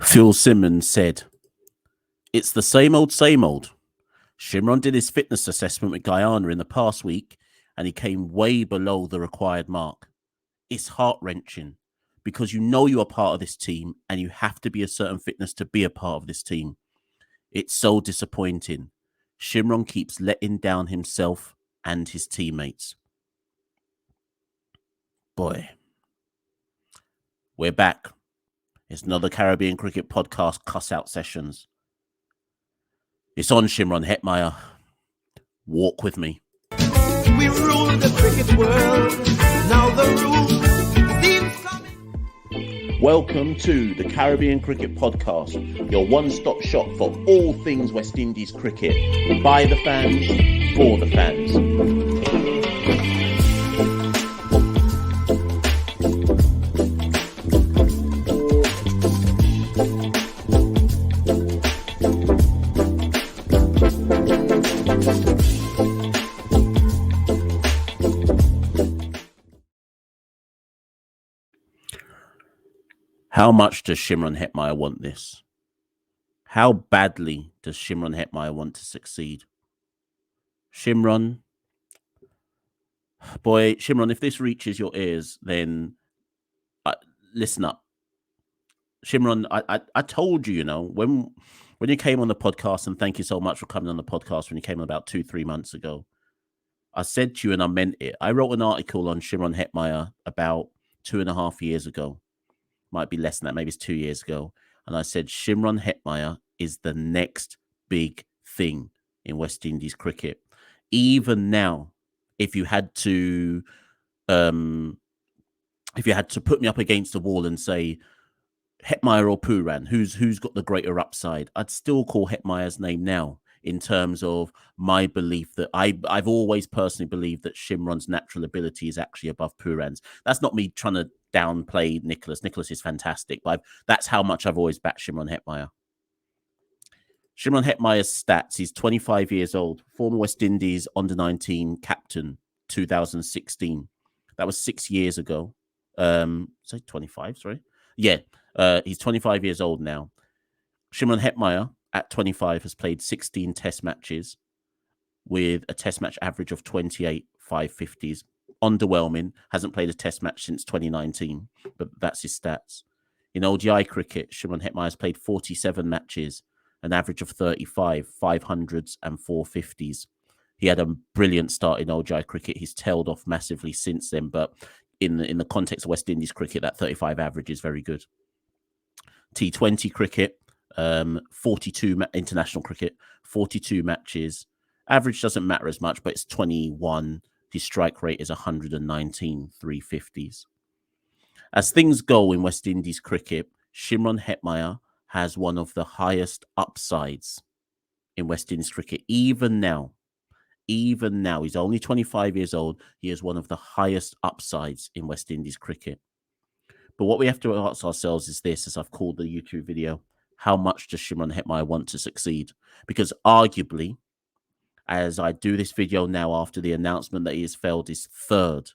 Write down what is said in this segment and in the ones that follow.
Phil Simmons said, "It's the same old, same old." Shimron did his fitness assessment with Guyana in the past week, and he came way below the required mark. It's heart-wrenching because you know you are part of this team and you have to be a certain fitness to be a part of this team. It's so disappointing. Shimron keeps letting down himself and his teammates. Boy, we're back. It's another Caribbean cricket podcast, Cuss Out Sessions. It's on, Shimron Hetmyer. Walk with me. We rule the cricket world. Now the rules seem coming. Welcome to the Caribbean Cricket Podcast, your one-stop shop for all things West Indies cricket. By the fans, for the fans. How much does Shimron Hetmyer want this? How badly does Shimron Hetmyer want to succeed? Shimron, if this reaches your ears, then listen up. Shimron, I told you, when you came on the podcast, and thank you so much for coming on the podcast when you came on about 2-3 months ago, I said to you, and I meant it. I wrote an article on Shimron Hetmyer about 2.5 years ago. Might be less than that, maybe it's 2 years ago. And I said, Shimron Hetmyer is the next big thing in West Indies cricket. Even now, if you had to put me up against the wall and say, Hetmyer or Pooran, who's got the greater upside, I'd still call Hetmyer's name now, in terms of my belief that I've always personally believed that Shimron's natural ability is actually above Pooran's. That's not me trying to downplay Nicholas. Nicholas is fantastic, but that's how much I've always backed Shimron Hetmyer. Shimron Hetmyer's stats: he's 25 years old, former West Indies under-19 captain, 2016. That was 6 years ago. Say 25, sorry. Yeah, he's 25 years old now. Shimron Hetmyer, at 25, has played 16 test matches with a test match average of 28 550s. Underwhelming. Hasn't played a test match since 2019, but that's his stats. In ODI cricket, Shimron Hetmyer has played 47 matches, an average of 35, 500s and 450s. He had a brilliant start in ODI cricket. He's tailed off massively since then, but in the context of West Indies cricket, that 35 average is very good. T20 cricket, 42 international cricket, 42 matches. Average doesn't matter as much, but it's 21. His strike rate is 119 350s. As things go in West Indies cricket, Shimron Hetmyer has one of the highest upsides in West Indies cricket. Even now, he's only 25 years old. He has one of the highest upsides in West Indies cricket. But what we have to ask ourselves is this, as I've called the YouTube video: how much does Shimron Hetmyer want to succeed? Because arguably, as I do this video now after the announcement that he has failed his third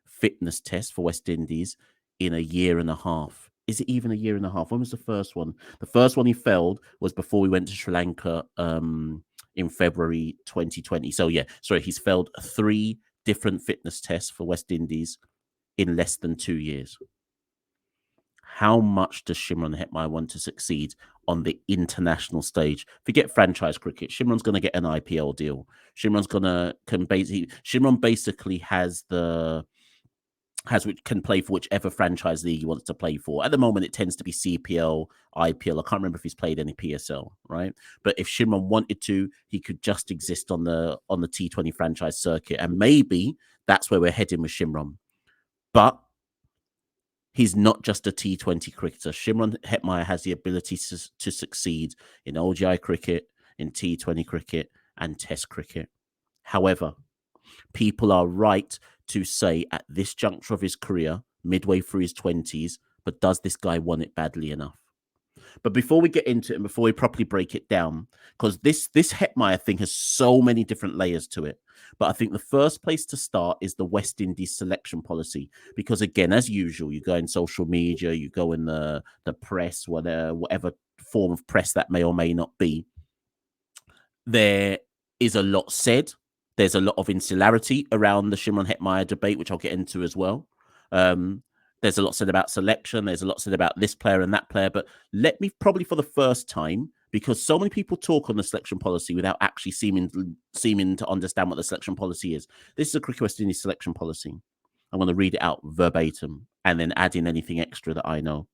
fitness test for West Indies in a year and a half. Is it even a year and a half? When was the first one? The first one he failed was before we went to Sri Lanka in February 2020. So yeah, sorry, he's failed 3 different fitness tests for West Indies in less than 2 years. How much does Shimron Hetmyer want to succeed on the international stage? Forget franchise cricket. Shimron's going to get an IPL deal. Shimron basically can play for whichever franchise league he wants to play for. At the moment, it tends to be CPL, IPL. I can't remember if he's played any PSL, right? But if Shimron wanted to, he could just exist on the T20 franchise circuit, and maybe that's where we're heading with Shimron. But he's not just a T20 cricketer. Shimron Hetmyer has the ability to succeed in ODI cricket, in T20 cricket, and Test cricket. However, people are right to say at this juncture of his career, midway through his 20s, but does this guy want it badly enough? But before we get into it and before we properly break it down, because this Hetmyer thing has so many different layers to it. But I think the first place to start is the West Indies selection policy. Because again, as usual, you go in social media, you go in the press, whatever form of press that may or may not be. There is a lot said. There's a lot of insularity around the Shimron Hetmyer debate, which I'll get into as well. There's a lot said about selection. There's a lot said about this player and that player. But let me probably for the first time, because so many people talk on the selection policy without actually seeming to understand what the selection policy is. This is a Cricket West Indies selection policy. I'm going to read it out verbatim and then add in anything extra that I know.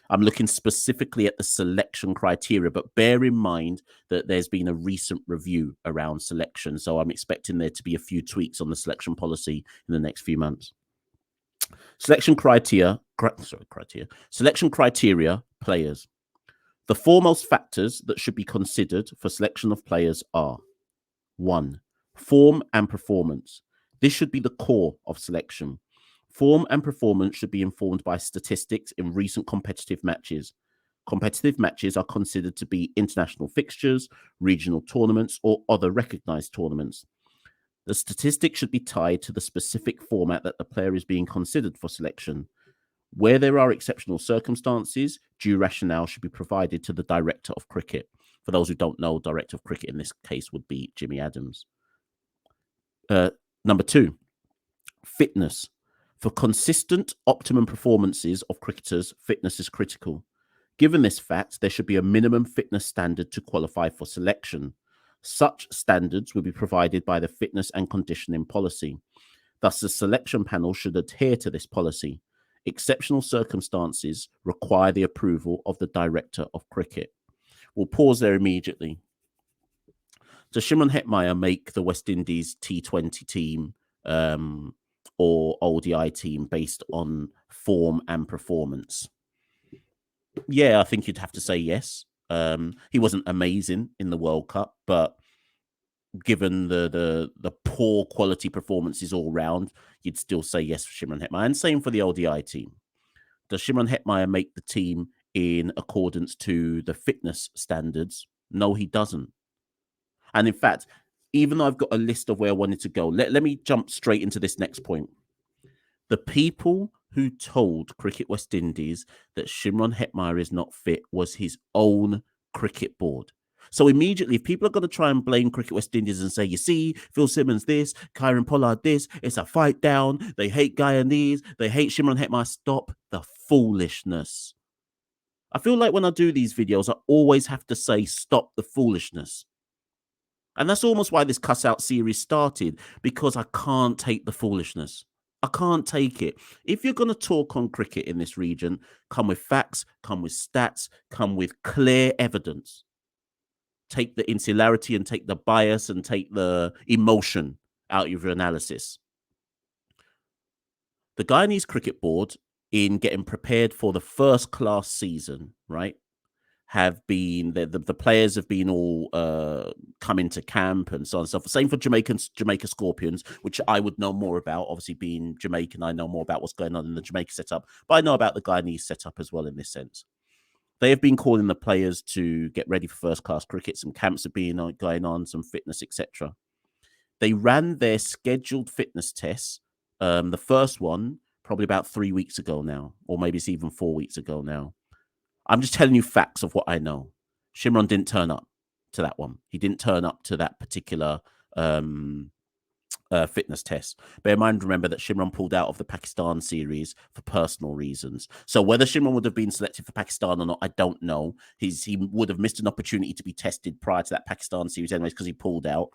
I'm looking specifically at the selection criteria, but bear in mind that there's been a recent review around selection. So I'm expecting there to be a few tweaks on the selection policy in the next few months. Selection criteria, players. The foremost factors that should be considered for selection of players are 1. Form and performance. This should be the core of selection. Form and performance should be informed by statistics in recent competitive matches. Competitive matches are considered to be international fixtures, regional tournaments, or other recognised tournaments. The statistics should be tied to the specific format that the player is being considered for selection. Where there are exceptional circumstances, due rationale should be provided to the Director of Cricket. For those who don't know, Director of Cricket in this case would be Jimmy Adams. Number 2, fitness. For consistent, optimum performances of cricketers, fitness is critical. Given this fact, there should be a minimum fitness standard to qualify for selection. Such standards will be provided by the fitness and conditioning policy. Thus, the selection panel should adhere to this policy. Exceptional circumstances require the approval of the Director of Cricket. We'll pause there immediately. Does Shimron Hetmyer make the West Indies T20 team or ODI team based on form and performance? Yeah, I think you'd have to say yes. He wasn't amazing in the World Cup, but given the poor quality performances all round, you'd still say yes for Shimron Hetmyer. And same for the ODI team. Does Shimron Hetmyer make the team in accordance to the fitness standards? No, he doesn't. And in fact, even though I've got a list of where I wanted to go, let me jump straight into this next point. The people who told Cricket West Indies that Shimron Hetmyer is not fit was his own cricket board. So immediately, if people are going to try and blame Cricket West Indies and say, you see, Phil Simmons this, Kieron Pollard this, it's a fight down, they hate Guyanese, they hate Shimron Hetmyer, stop the foolishness. I feel like when I do these videos, I always have to say, stop the foolishness. And that's almost why this cuss out series started, because I can't take the foolishness. I can't take it. If you're going to talk on cricket in this region, come with facts, come with stats, come with clear evidence. Take the insularity and take the bias and take the emotion out of your analysis. The Guyanese Cricket Board, in getting prepared for the first class season, right, have been the players have been all come into camp and so on and so forth. Same for Jamaica Scorpions, which I would know more about. Obviously, being Jamaican, I know more about what's going on in the Jamaica setup, but I know about the Guyanese setup as well in this sense. They have been calling the players to get ready for first class cricket. Some camps have been going on, some fitness, etc. They ran their scheduled fitness tests. The first one probably about 3 weeks ago now, or maybe it's even 4 weeks ago now. I'm just telling you facts of what I know. Shimron didn't turn up to that one. He didn't turn up to that particular fitness test. Bear in mind, remember that Shimron pulled out of the Pakistan series for personal reasons. So whether Shimron would have been selected for Pakistan or not, I don't know. He would have missed an opportunity to be tested prior to that Pakistan series anyways, because he pulled out.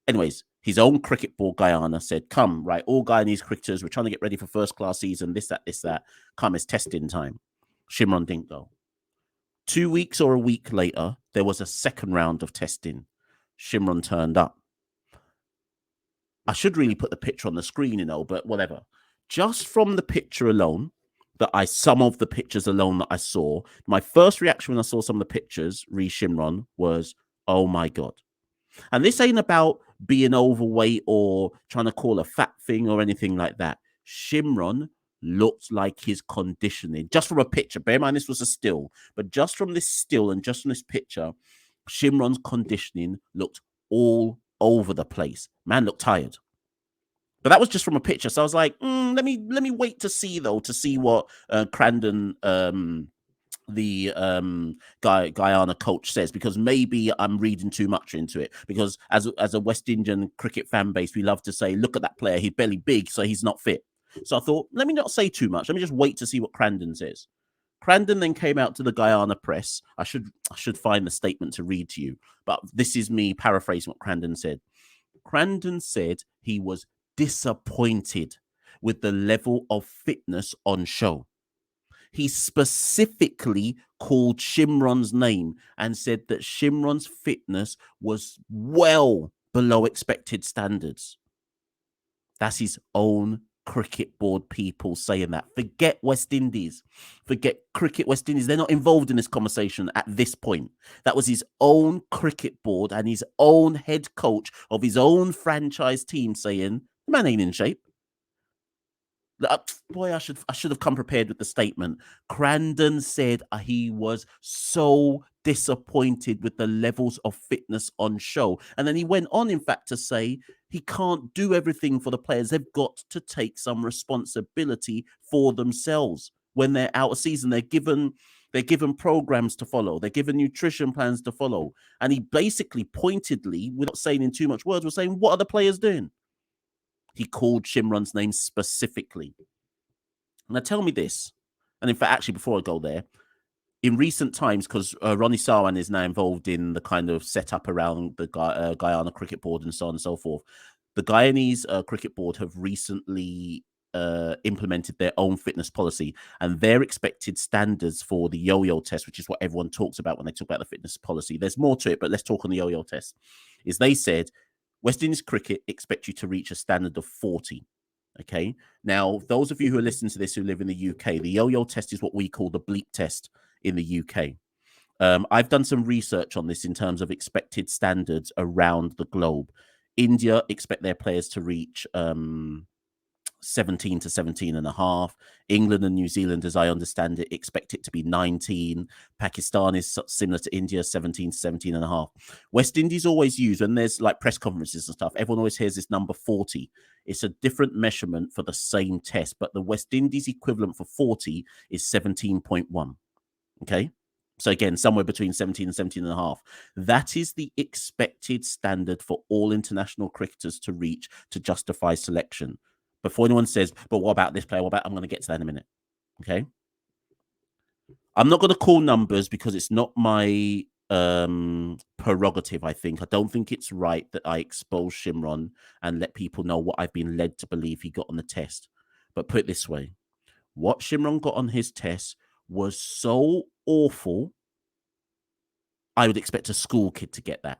Anyways, his own cricket board, Guyana, said, come, right, all Guyanese cricketers, we're trying to get ready for first class season, this, that. Come, it's testing time. Shimron didn't go. 2 weeks or a week later, there was a second round of testing. Shimron turned up. I should really put the picture on the screen, but whatever. Just from the picture alone, some of the pictures alone that I saw, my first reaction when I saw some of the pictures, Shimron, was, oh my God. And this ain't about being overweight or trying to call a fat thing or anything like that. Shimron looked like his conditioning, just from a picture. Bear in mind, this was a still, but just from this still and just from this picture, Shimron's conditioning looked all over the place. Man looked tired. But that was just from a picture. So I was like, let me wait to see though, to see what Crandon the Guyana coach says, because maybe I'm reading too much into it. Because as a West Indian cricket fan base, we love to say, look at that player, he's barely big, so he's not fit. So I thought, let me not say too much. Let me just wait to see what Crandon says. Crandon then came out to the Guyana press. I should find the statement to read to you, but this is me paraphrasing what Crandon said. Crandon said he was disappointed with the level of fitness on show. He specifically called Shimron's name and said that Shimron's fitness was well below expected standards. That's his own cricket board people saying that. Forget West Indies. Forget cricket West Indies. They're not involved in this conversation at this point. That was his own cricket board and his own head coach of his own franchise team saying, the man ain't in shape. Boy, I should have come prepared with the statement. Crandon said he was so disappointed with the levels of fitness on show. And then he went on, in fact, to say he can't do everything for the players. They've got to take some responsibility for themselves when they're out of season. They're given programs to follow. They're given nutrition plans to follow. And he basically pointedly, without saying in too much words, was saying, what are the players doing? He called Shimron's name specifically. Now, tell me this, and in fact, actually, before I go there, in recent times, because Ronnie Sarwan is now involved in the kind of setup around the Guyana Cricket Board and so on and so forth, the Guyanese Cricket Board have recently implemented their own fitness policy, and their expected standards for the yo-yo test, which is what everyone talks about when they talk about the fitness policy. There's more to it, but let's talk on the yo-yo test. Is they said West Indies cricket expect you to reach a standard of 40. Okay. Now, those of you who are listening to this who live in the UK, the yo-yo test is what we call the bleep test in the UK. I've done some research on this in terms of expected standards around the globe. India expect their players to reach 17 to 17 and a half. England and New Zealand, as I understand it, expect it to be 19. Pakistan is similar to India, 17 to 17 and a half. West Indies always use, when there's like press conferences and stuff, everyone always hears this number 40. It's a different measurement for the same test, but the West Indies equivalent for 40 is 17.1. Okay. So again, somewhere between 17 and 17 and a half. That is the expected standard for all international cricketers to reach to justify selection. Before anyone says, but what about this player? What about, I'm going to get to that in a minute. Okay. I'm not going to call numbers because it's not my prerogative, I think. I don't think it's right that I expose Shimron and let people know what I've been led to believe he got on the test. But put it this way, what Shimron got on his test was so awful, I would expect a school kid to get that.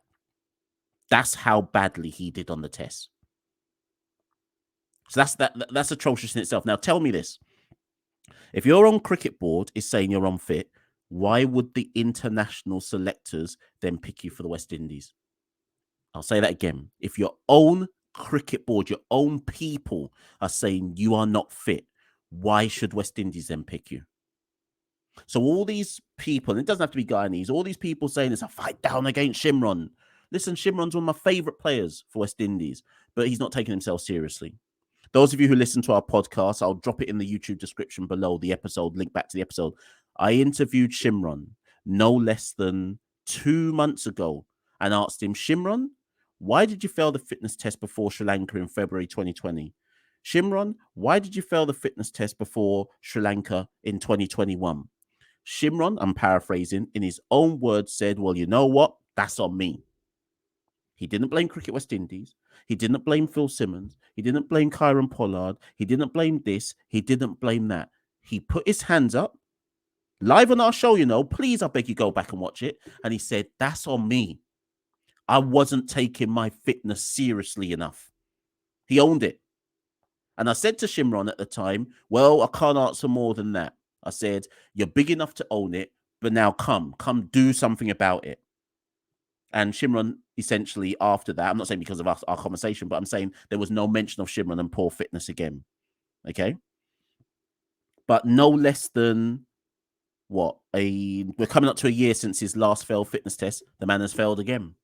That's how badly he did on the test. So that's atrocious in itself. Now, tell me this. If your own cricket board is saying you're unfit, why would the international selectors then pick you for the West Indies? I'll say that again. If your own cricket board, your own people are saying you are not fit, why should West Indies then pick you? So all these people, and it doesn't have to be Guyanese, all these people saying it's a fight down against Shimron. Listen, Shimron's one of my favourite players for West Indies, but he's not taking himself seriously. Those of you who listen to our podcast, I'll drop it in the YouTube description below the episode, link back to the episode. I interviewed Shimron no less than 2 months ago and asked him, Shimron, why did you fail the fitness test before Sri Lanka in February 2020? Shimron, why did you fail the fitness test before Sri Lanka in 2021? Shimron, I'm paraphrasing, in his own words said, well, you know what? That's on me. He didn't blame Cricket West Indies. He didn't blame Phil Simmons. He didn't blame Kyron Pollard. He didn't blame this. He didn't blame that. He put his hands up live on our show, you know. Please, I beg you, go back and watch it. And he said, that's on me. I wasn't taking my fitness seriously enough. He owned it. And I said to Shimron at the time, well, I can't answer more than that. I said, you're big enough to own it, but now come do something about it. And Shimron, essentially, after that, I'm not saying because of our conversation, but I'm saying there was no mention of Shimron and poor fitness again. Okay? But no less than we're coming up to a year since his last failed fitness test. The man has failed again.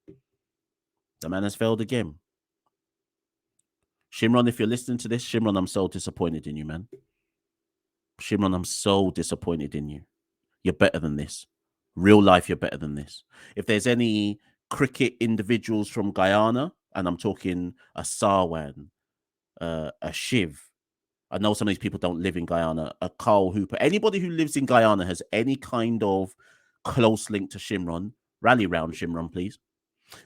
Shimron, if you're listening to this, Shimron, I'm so disappointed in you, man. Shimron, I'm so disappointed in you. You're better than this. Real life, you're better than this. If there's any cricket individuals from Guyana, and I'm talking a Sarwan, a Shiv, I know some of these people don't live in Guyana, a Carl Hooper, anybody who lives in Guyana has any kind of close link to Shimron, rally round Shimron, please.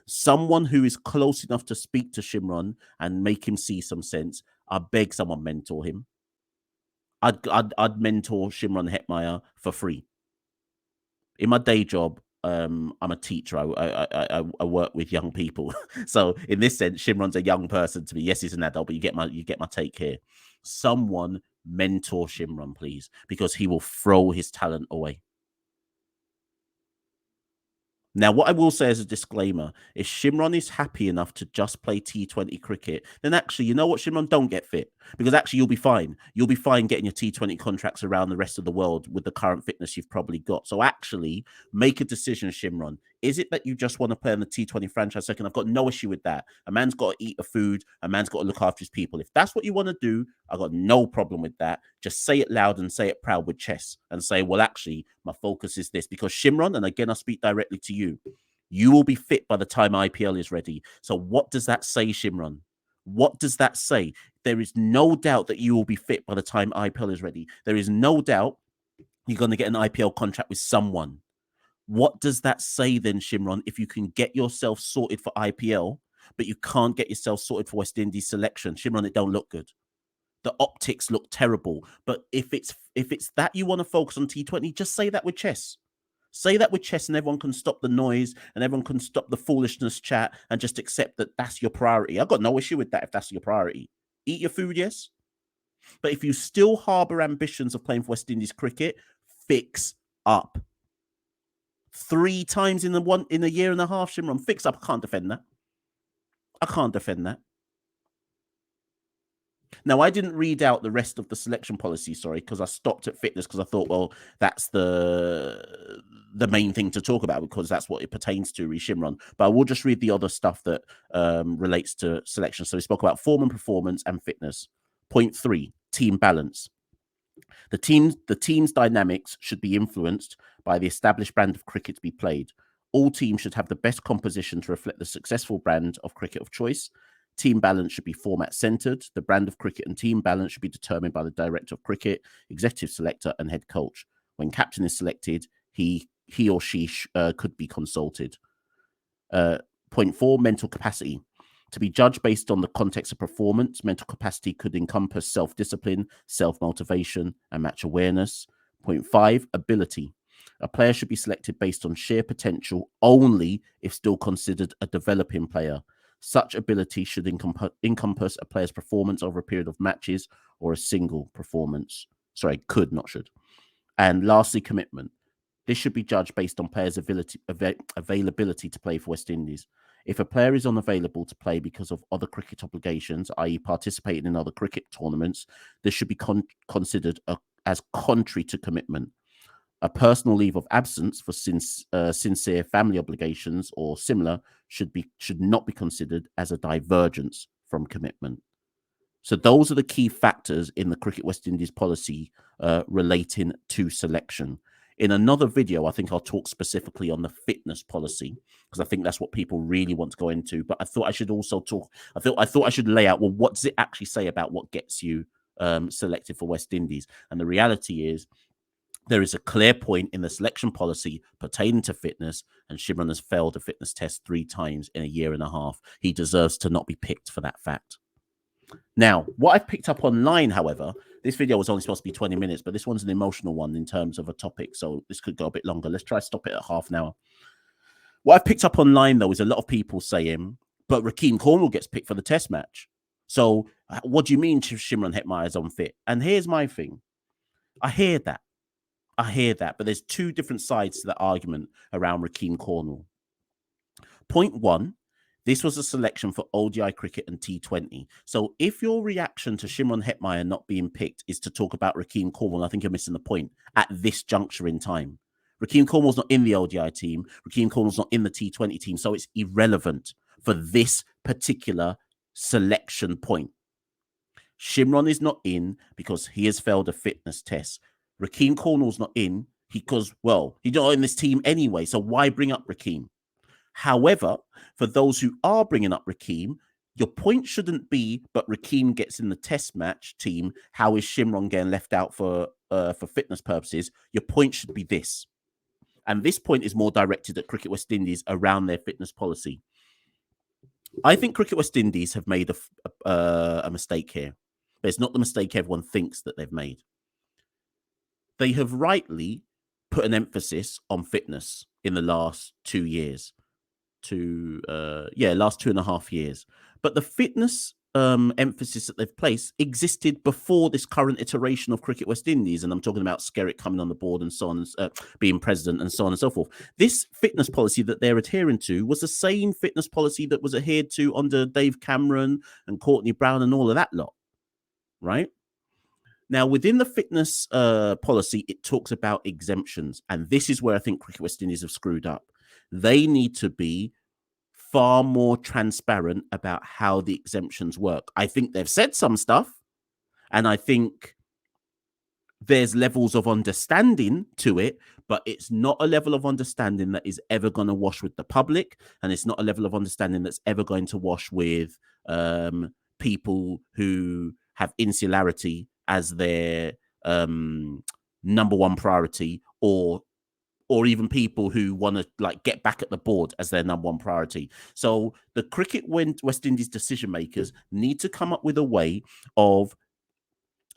Someone who is close enough to speak to Shimron and make him see some sense. I beg someone mentor him. I'd mentor Shimron Hetmyer for free. In my day job, I'm a teacher. I work with young people, so in this sense, Shimron's a young person to me. Yes, he's an adult, but you get my take here. Someone mentor Shimron, please, because he will throw his talent away. Now, what I will say as a disclaimer, if Shimron is happy enough to just play T20 cricket, then actually, you know what, Shimron, don't get fit, because actually you'll be fine. You'll be fine getting your T20 contracts around the rest of the world with the current fitness you've probably got. So actually, make a decision, Shimron. Is it that you just want to play on the T20 franchise second? I've got no issue with that. A man's got to eat a food. A man's got to look after his people. If that's what you want to do, I've got no problem with that. Just say it loud and say it proud with chest and say, well, actually, my focus is this. Because Shimron, and again, I speak directly to you, you will be fit by the time IPL is ready. So what does that say, Shimron? What does that say? There is no doubt that you will be fit by the time IPL is ready. There is no doubt you're going to get an IPL contract with someone. What does that say then, Shimron, if you can get yourself sorted for IPL, but you can't get yourself sorted for West Indies selection? Shimron, it don't look good. The optics look terrible. But if it's that you want to focus on T20, just say that with chess. Say that with chess, and everyone can stop the noise and everyone can stop the foolishness chat and just accept that that's your priority. I've got no issue with that if that's your priority. Eat your food, yes. But if you still harbour ambitions of playing for West Indies cricket, fix up. 3 times in a year and a half, Shimron, fix up. I can't defend that. Now, I didn't read out the rest of the selection policy, sorry, because I stopped at fitness because I thought, well, that's the main thing to talk about because that's what it pertains to, Shimron. But I will just read the other stuff that relates to selection. So we spoke about form and performance and fitness. Point 3, team balance. The team's dynamics should be influenced by the established brand of cricket to be played. All teams should have the best composition to reflect the successful brand of cricket of choice. Team balance should be format centered. The brand of cricket and team balance should be determined by the director of cricket, executive selector, and head coach. When captain is selected, he or she could be consulted. Point 4, mental capacity. To be judged based on the context of performance, mental capacity could encompass self-discipline, self-motivation, and match awareness. Point 5, ability. A player should be selected based on sheer potential only if still considered a developing player. Such ability should encompass a player's performance over a period of matches or a single performance. Sorry, could, not should. And lastly, commitment. This should be judged based on players' availability to play for West Indies. If a player is unavailable to play because of other cricket obligations, i.e. participating in other cricket tournaments, this should be considered as contrary to commitment. A personal leave of absence for sincere family obligations or similar should not be considered as a divergence from commitment. So those are the key factors in the Cricket West Indies policy relating to selection. In another video, I think I'll talk specifically on the fitness policy because I think that's what people really want to go into. But I thought I should also talk. I thought I should lay out, well, what does it actually say about what gets you selected for West Indies? And the reality is, there is a clear point in the selection policy pertaining to fitness, and Shimron has failed a fitness test 3 times in a year and a half. He deserves to not be picked for that fact. Now, what I've picked up online, however, this video was only supposed to be 20 minutes, but this one's an emotional one in terms of a topic, so this could go a bit longer. Let's try to stop it at half an hour. What I've picked up online, though, is a lot of people saying, but Rakeem Cornwall gets picked for the test match. So what do you mean Shimron Hetmyer is unfit? And here's my thing. I hear that, but there's 2 different sides to that argument around Rakeem Cornwall. Point 1, This was a selection for ODI cricket and T20. So if your reaction to Shimron Hetmyer not being picked is to talk about Rakeem Cornwall, I think you're missing the point at this juncture in time. Rakeem Cornwall's not in the ODI team. Rakeem Cornwall's not in the T20 team. So it's irrelevant for this particular selection point. Shimron is not in because he has failed a fitness test. Rakeem Cornwall's not in because, well, he's not in this team anyway. So why bring up Rakeem? However, for those who are bringing up Rakeem, your point shouldn't be, but Rakeem gets in the test match team. How is Shimron getting left out for fitness purposes? Your point should be this. And this point is more directed at Cricket West Indies around their fitness policy. I think Cricket West Indies have made a mistake here. But it's not the mistake everyone thinks that they've made. They have rightly put an emphasis on fitness in the last 2 years. Last 2.5 years. But the fitness emphasis that they've placed existed before this current iteration of Cricket West Indies. And I'm talking about Skerritt coming on the board and so on, being president and so on and so forth. This fitness policy that they're adhering to was the same fitness policy that was adhered to under Dave Cameron and Courtney Brown and all of that lot, right? Now, within the fitness policy, it talks about exemptions. And this is where I think Cricket West Indies have screwed up. They need to be far more transparent about how the exemptions work. I think they've said some stuff, and I think there's levels of understanding to it, but it's not a level of understanding that is ever going to wash with the public, and it's not a level of understanding that's ever going to wash with people who have insularity as their number one priority, or even people who want to like get back at the board as their number one priority. So the Cricket West Indies decision makers need to come up with a way of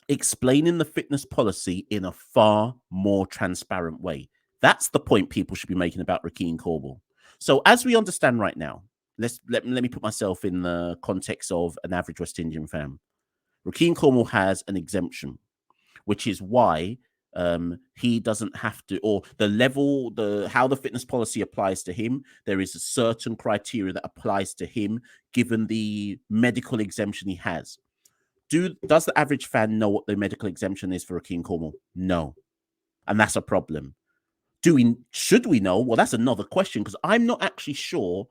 explaining the fitness policy in a far more transparent way. That's the point people should be making about Rakeem Cornwall. So as we understand right now, let me put myself in the context of an average West Indian fan. Rakeem Cornwall has an exemption, which is why he doesn't have to, or how the fitness policy applies to him. There is a certain criteria that applies to him given the medical exemption he has. Does the average fan know what the medical exemption is for Rakeem Cornwall? No. And that's a problem. Should we know? Well, that's another question, because I'm not actually sure.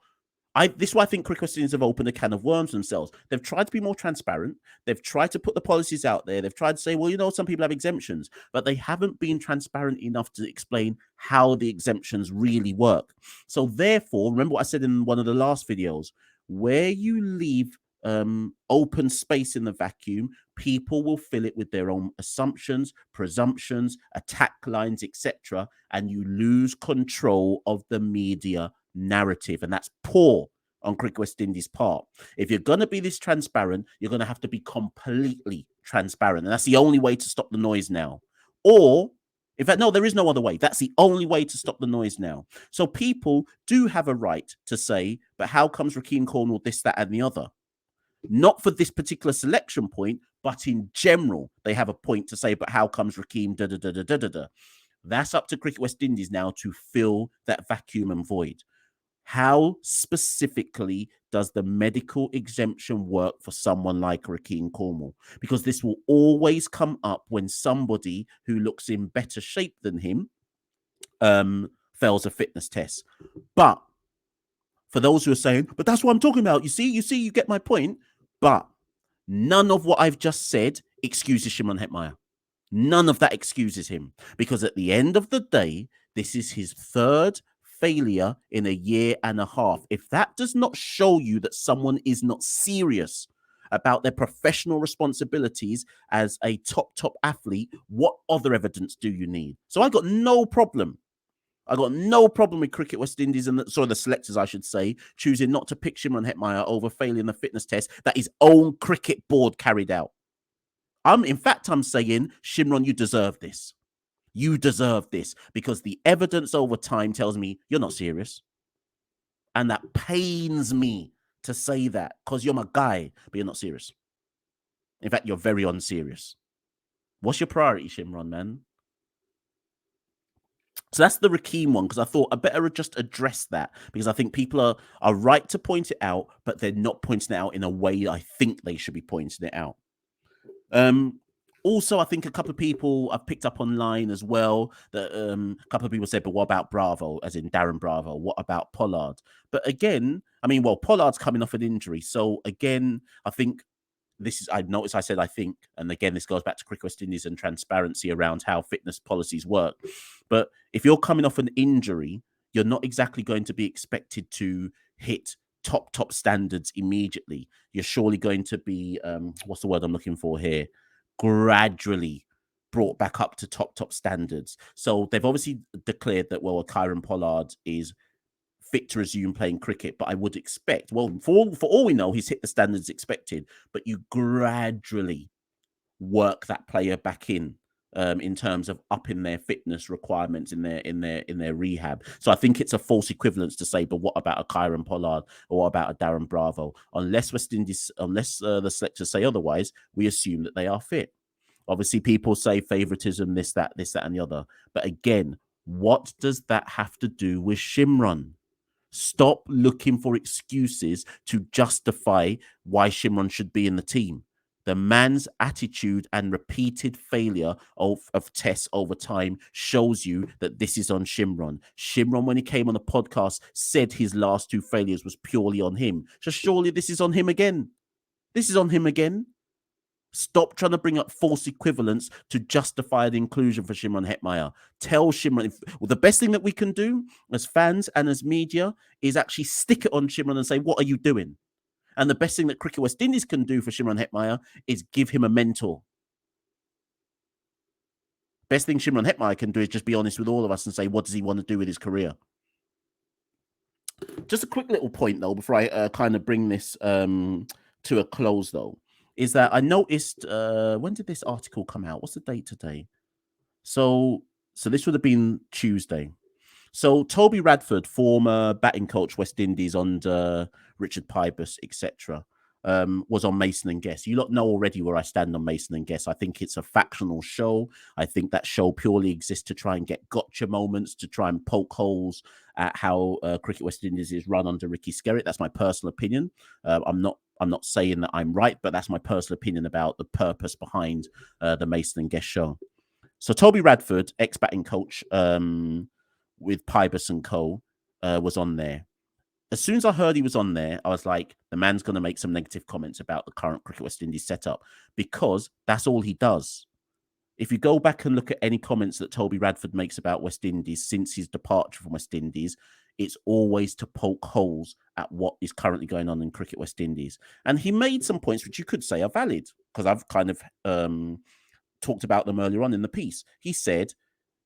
This is why I think Cricket West Indies have opened a can of worms themselves. They've tried to be more transparent. They've tried to put the policies out there. They've tried to say, well, some people have exemptions, but they haven't been transparent enough to explain how the exemptions really work. So therefore, remember what I said in one of the last videos, where you leave open space in the vacuum, people will fill it with their own assumptions, presumptions, attack lines, etc., and you lose control of the media narrative, and that's poor on Cricket West Indies' part. If you're going to be this transparent, you're going to have to be completely transparent, and that's the only way to stop the noise now. Or, in fact, no, there is no other way. That's the only way to stop the noise now. So people do have a right to say, but how comes Rakeem Cornwall this, that, and the other? Not for this particular selection point, but in general, they have a point to say, but how comes Rakeem da-da-da-da-da-da-da? That's up to Cricket West Indies now to fill that vacuum and void. How specifically does the medical exemption work for someone like Rakeem Cornwall? Because this will always come up when somebody who looks in better shape than him fails a fitness test. But for those who are saying, but that's what I'm talking about. You see, you get my point. But none of what I've just said excuses Shimron Hetmyer. None of that excuses him. Because at the end of the day, this is his third failure in a year and a half. If that does not show you that someone is not serious about their professional responsibilities as a top athlete, what other evidence do you need? So I got no problem with Cricket West Indies and the selectors, I should say, choosing not to pick Shimron Hetmyer over failing the fitness test that his own cricket board carried out. I'm saying, Shimron, you deserve this. You deserve this, because the evidence over time tells me you're not serious. And that pains me to say that, because you're my guy, but you're not serious. In fact, you're very unserious. What's your priority, Shimron, man? So that's the Rakeem one, because I thought I better just address that, because I think people are right to point it out, but they're not pointing it out in a way I think they should be pointing it out. Also, I think a couple of people I've picked up online as well that a couple of people said, but what about Bravo, as in Darren Bravo? What about Pollard? But again, I mean, well, Pollard's coming off an injury. So again, I think this is, I noticed I said I think, and again, this goes back to Cricket West Indies and transparency around how fitness policies work. But if you're coming off an injury, you're not exactly going to be expected to hit top standards immediately. You're surely going to be what's the word I'm looking for here? Gradually brought back up to top standards. So they've obviously declared that, well, Kyron Pollard is fit to resume playing cricket, but I would expect, well, for all we know, he's hit the standards expected, but you gradually work that player back in terms of upping their fitness requirements in their rehab. So I think it's a false equivalence to say, but what about a Kyron Pollard or what about a Darren Bravo? Unless West Indies, unless the selectors say otherwise, we assume that they are fit. Obviously, people say favoritism, this, that, and the other. But again, what does that have to do with Shimron? Stop looking for excuses to justify why Shimron should be in the team. The man's attitude and repeated failure of tests over time shows you that this is on Shimron. Shimron, when he came on the podcast, said his last two failures was purely on him. So surely this is on him again. This is on him again. Stop trying to bring up false equivalence to justify the inclusion for Shimron Hetmyer. Tell Shimron, well, the best thing that we can do as fans and as media is actually stick it on Shimron and say, what are you doing? And the best thing that Cricket West Indies can do for Shimron Hetmyer is give him a mentor. Best thing Shimron Hetmyer can do is just be honest with all of us and say, what does he want to do with his career? Just a quick little point, though, before I kind of bring this to a close, though, is that I noticed, when did this article come out? What's the date today? So this would have been Tuesday. So Toby Radford, former batting coach West Indies under Richard Pybus, etc., was on Mason and Guess. You lot know already where I stand on Mason and Guess. I think it's a factional show. I think that show purely exists to try and get gotcha moments, to try and poke holes at how Cricket West Indies is run under Ricky Skerritt. That's my personal opinion. I'm not saying that I'm right, but that's my personal opinion about the purpose behind the Mason and Guess show. So Toby Radford, ex-batting coach with Pybus and Co., was on there. As soon as I heard he was on there, I was like, the man's going to make some negative comments about the current Cricket West Indies setup, because that's all he does. If you go back and look at any comments that Toby Radford makes about West Indies since his departure from West Indies, it's always to poke holes at what is currently going on in Cricket West Indies. And he made some points which you could say are valid, because I've kind of talked about them earlier on in the piece. He said,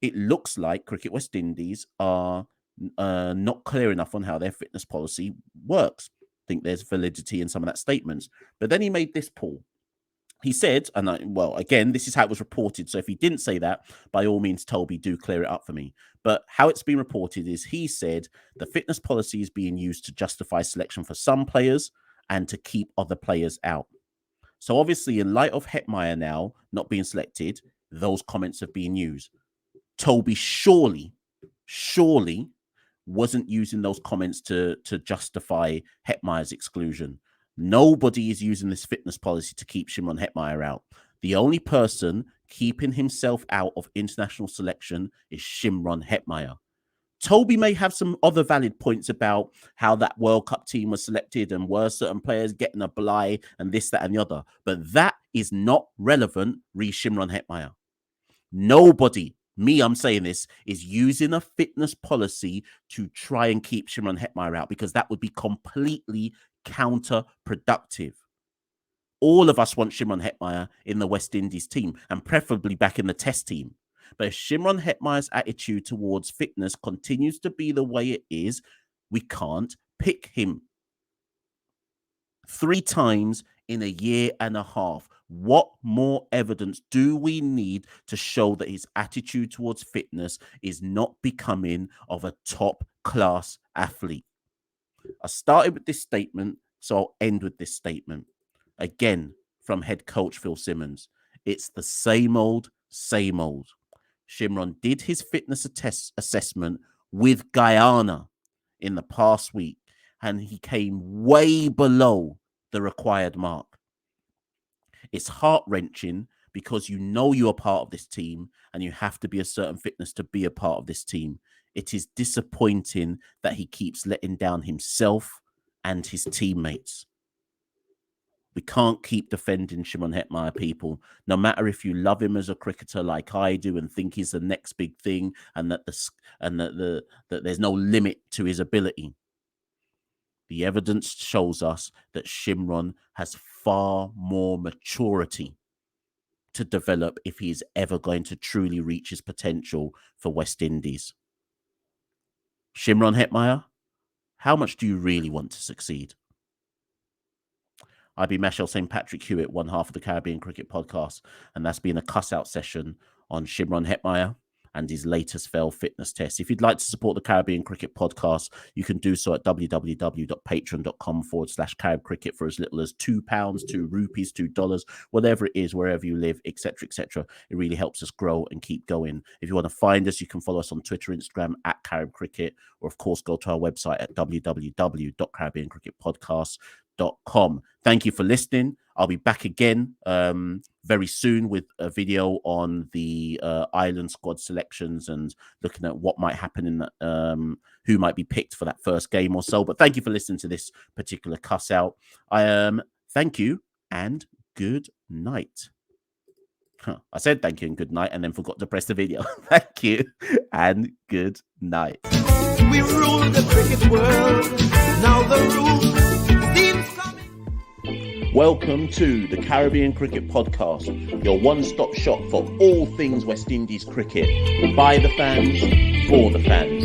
it looks like Cricket West Indies are not clear enough on how their fitness policy works. I think there's validity in some of that statements. But then he made this pull. He said, and again, this is how it was reported. So if he didn't say that, by all means, Toby, do clear it up for me. But how it's been reported is he said the fitness policy is being used to justify selection for some players and to keep other players out. So obviously, in light of Hetmyer now not being selected, those comments have been used. Toby surely wasn't using those comments to justify Hetmyer's exclusion. Nobody is using this fitness policy to keep Shimron Hetmyer out. The only person keeping himself out of international selection is Shimron Hetmyer. Toby may have some other valid points about how that World Cup team was selected and were certain players getting a bly and this, that, and the other. But that is not relevant re Shimron Hetmyer. Nobody, I'm saying this, is using a fitness policy to try and keep Shimron Hetmyer out, because that would be completely counterproductive. All of us want Shimron Hetmyer in the West Indies team, and preferably back in the Test team. But if Shimron Hetmyer's attitude towards fitness continues to be the way it is, we can't pick him. 3 times in a year and a half. What more evidence do we need to show that his attitude towards fitness is not becoming of a top-class athlete? I started with this statement, so I'll end with this statement. Again, from head coach Phil Simmons. It's the same old, same old. Shimron did his fitness assessment with Guyana in the past week, and he came way below the required mark. It's heart-wrenching because you know you are part of this team and you have to be a certain fitness to be a part of this team. It is disappointing that he keeps letting down himself and his teammates. We can't keep defending Shimron Hetmyer, people. No matter if you love him as a cricketer like I do and think he's the next big thing, and that there's no limit to his ability. The evidence shows us that Shimron has far more maturity to develop if he's ever going to truly reach his potential for West Indies. Shimron Hetmyer, how much do you really want to succeed? I've been Mashel St. Patrick Hewitt, one half of the Caribbean Cricket Podcast, and that's been a cuss-out session on Shimron Hetmyer and his latest failed fitness test. If you'd like to support the Caribbean Cricket Podcast, you can do so at www.patreon.com/Carib Cricket for as little as £2, £2, $2, whatever it is, wherever you live, etc., etc. It really helps us grow and keep going. If you want to find us, you can follow us on Twitter, Instagram at Carib Cricket, or of course, go to our website at www.caribbeancricketpodcast.com. Thank you for listening. I'll be back again very soon with a video on the island squad selections and looking at what might happen in that, who might be picked for that first game or so. But thank you for listening to this particular cuss out. Thank you and good night. I said thank you and good night and then forgot to press the video. Thank you and good night. We rule the cricket world. Now the rules seem coming. Welcome to the Caribbean Cricket Podcast, your one-stop shop for all things West Indies cricket. By the fans, for the fans.